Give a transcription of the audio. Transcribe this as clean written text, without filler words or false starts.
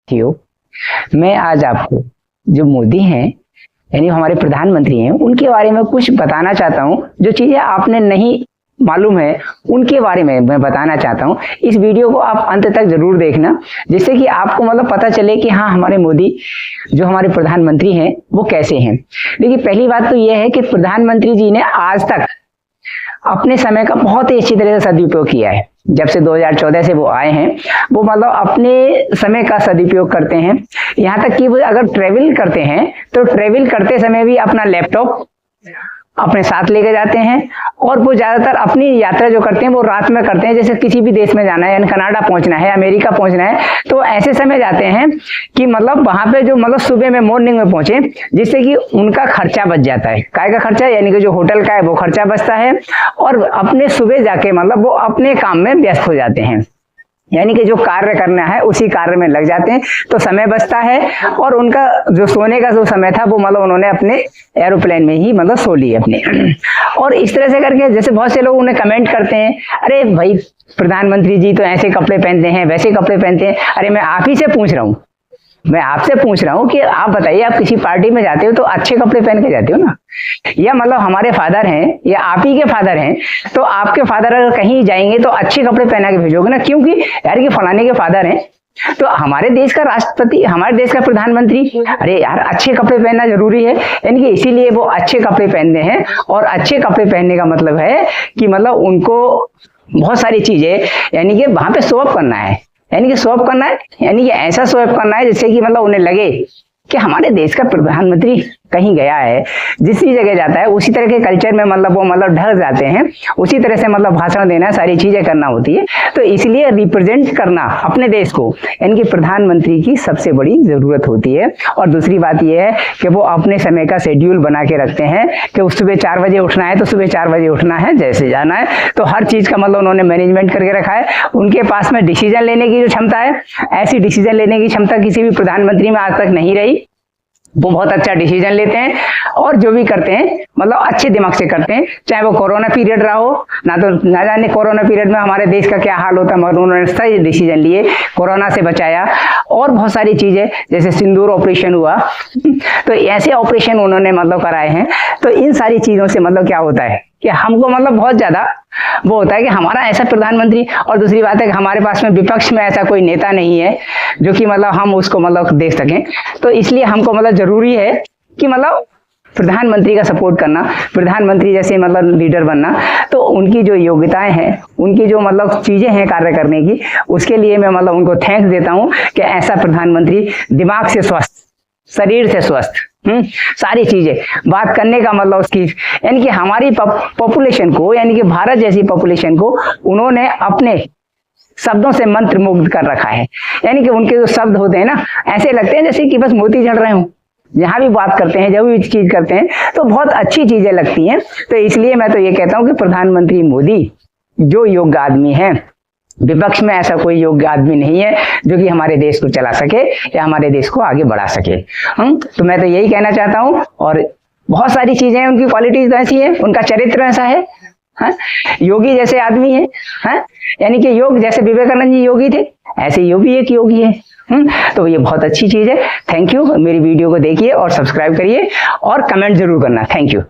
साथियों, मैं आज आपको जो मोदी हैं यानी हमारे प्रधानमंत्री हैं उनके बारे में कुछ बताना चाहता हूं। जो चीजें आपने नहीं मालूम है उनके बारे में मैं बताना चाहता हूं। इस वीडियो को आप अंत तक जरूर देखना, जिससे कि आपको पता चले कि हाँ, हमारे मोदी जो हमारे प्रधानमंत्री हैं वो कैसे हैं। देखिए, पहली बात तो यह है कि प्रधानमंत्री जी ने आज तक अपने समय का बहुत ही अच्छी तरह से सदुपयोग किया है। जब से 2014 से वो आए हैं, वो अपने समय का सदुपयोग करते हैं। यहाँ तक कि वो अगर ट्रेवल करते हैं तो ट्रेवल करते समय भी अपना लैपटॉप अपने साथ लेके जाते हैं, और वो ज्यादातर अपनी यात्रा जो करते हैं वो रात में करते हैं। जैसे किसी भी देश में जाना है, यानी कनाडा पहुंचना है, अमेरिका पहुंचना है, तो ऐसे समय जाते हैं कि वहां पे जो सुबह में मॉर्निंग में पहुंचे, जिससे कि उनका खर्चा बच जाता है। काय का खर्चा, यानी कि जो होटल का है वो खर्चा बचता है, और अपने सुबह जाके वो अपने काम में व्यस्त हो जाते हैं। यानी कि जो कार्य करना है उसी कार्य में लग जाते हैं, तो समय बचता है। और उनका जो सोने का जो समय था वो उन्होंने अपने एरोप्लेन में ही सो लिए अपने। और इस तरह से करके, जैसे बहुत से लोग उन्हें कमेंट करते हैं, अरे भाई प्रधानमंत्री जी तो ऐसे कपड़े पहनते हैं, वैसे कपड़े पहनते हैं। अरे मैं आप ही से पूछ रहा हूँ, मैं आपसे पूछ रहा हूँ कि आप बताइए, आप किसी पार्टी में जाते हो तो अच्छे कपड़े पहन के जाते हो ना? या हमारे फादर हैं या आप ही के फादर हैं, तो आपके फादर अगर कहीं जाएंगे तो अच्छे कपड़े पहना के भेजोगे ना? क्योंकि यार कि फलाने के फादर हैं, तो हमारे देश का राष्ट्रपति, हमारे देश का प्रधानमंत्री, अरे यार अच्छे कपड़े पहनना जरूरी है। यानी कि इसीलिए वो अच्छे कपड़े पहनते हैं। और अच्छे कपड़े पहनने का मतलब है कि उनको बहुत सारी चीजें, यानी कि वहां पे शो ऑफ करना है। यानी कि शो ऑफ करना है, यानी कि ऐसा शो ऑफ करना है जिससे कि उन्हें लगे कि हमारे देश का प्रधानमंत्री कहीं गया है, जिस भी जगह जाता है उसी तरह के कल्चर में वो ढल जाते हैं, उसी तरह से भाषण देना, सारी चीजें करना होती है। तो इसलिए रिप्रेजेंट करना अपने देश को, यानी कि प्रधानमंत्री की सबसे बड़ी जरूरत होती है। और दूसरी बात यह है कि वो अपने समय का शेड्यूल बना के रखते हैं कि सुबह 4 बजे उठना है तो सुबह 4 बजे उठना है, जैसे जाना है। तो हर चीज का उन्होंने मैनेजमेंट करके रखा है। उनके पास में डिसीजन लेने की जो क्षमता है, ऐसी डिसीजन लेने की क्षमता किसी भी प्रधानमंत्री में आज तक नहीं रही। वो बहुत अच्छा डिसीजन लेते हैं, और जो भी करते हैं अच्छे दिमाग से करते हैं। चाहे वो कोरोना पीरियड रहा हो, ना जाने कोरोना पीरियड में हमारे देश का क्या हाल होता, मगर उन्होंने सही डिसीजन लिए, कोरोना से बचाया। और बहुत सारी चीजें, जैसे सिंदूर ऑपरेशन हुआ, तो ऐसे ऑपरेशन उन्होंने कराए हैं। तो इन सारी चीजों से क्या होता है कि हमको बहुत ज्यादा वो होता है कि हमारा ऐसा प्रधानमंत्री। और दूसरी बात है कि हमारे पास में विपक्ष में ऐसा कोई नेता नहीं है जो कि हम उसको देख सकें। तो इसलिए हमको जरूरी है कि प्रधानमंत्री का सपोर्ट करना, प्रधानमंत्री जैसे लीडर बनना। तो उनकी जो योग्यताएं हैं, उनकी जो चीजें हैं कार्य करने की, उसके लिए मैं उनको थैंक्स देता हूं कि ऐसा प्रधानमंत्री, दिमाग से स्वस्थ, शरीर से स्वस्थ, सारी चीजें, बात करने का उसकी, यानी कि हमारी पॉपुलेशन को, यानी कि भारत जैसी पॉपुलेशन को उन्होंने अपने शब्दों से मंत्र मुग्ध कर रखा है। यानी कि उनके जो शब्द होते हैं ना, ऐसे लगते हैं जैसे कि बस मोती चढ़ रहे हों। जहां भी बात करते हैं, जब भी चीज करते हैं, तो बहुत अच्छी चीजें लगती हैं। तो इसलिए मैं तो ये कहता हूं कि प्रधानमंत्री मोदी जो योग्य आदमी है, विपक्ष में ऐसा कोई योग्य आदमी नहीं है जो कि हमारे देश को चला सके या हमारे देश को आगे बढ़ा सके। तो मैं तो यही कहना चाहता हूं। और बहुत सारी चीजें, उनकी क्वालिटीज ऐसी है, उनका चरित्र ऐसा है, योगी जैसे आदमी है, यानी कि योग, जैसे विवेकानंद जी योगी थे, ऐसे ये भी एक योगी है। तो ये बहुत अच्छी चीज है। Thank you. मेरी वीडियो को देखिए और सब्सक्राइब करिए और कमेंट जरूर करना। Thank you.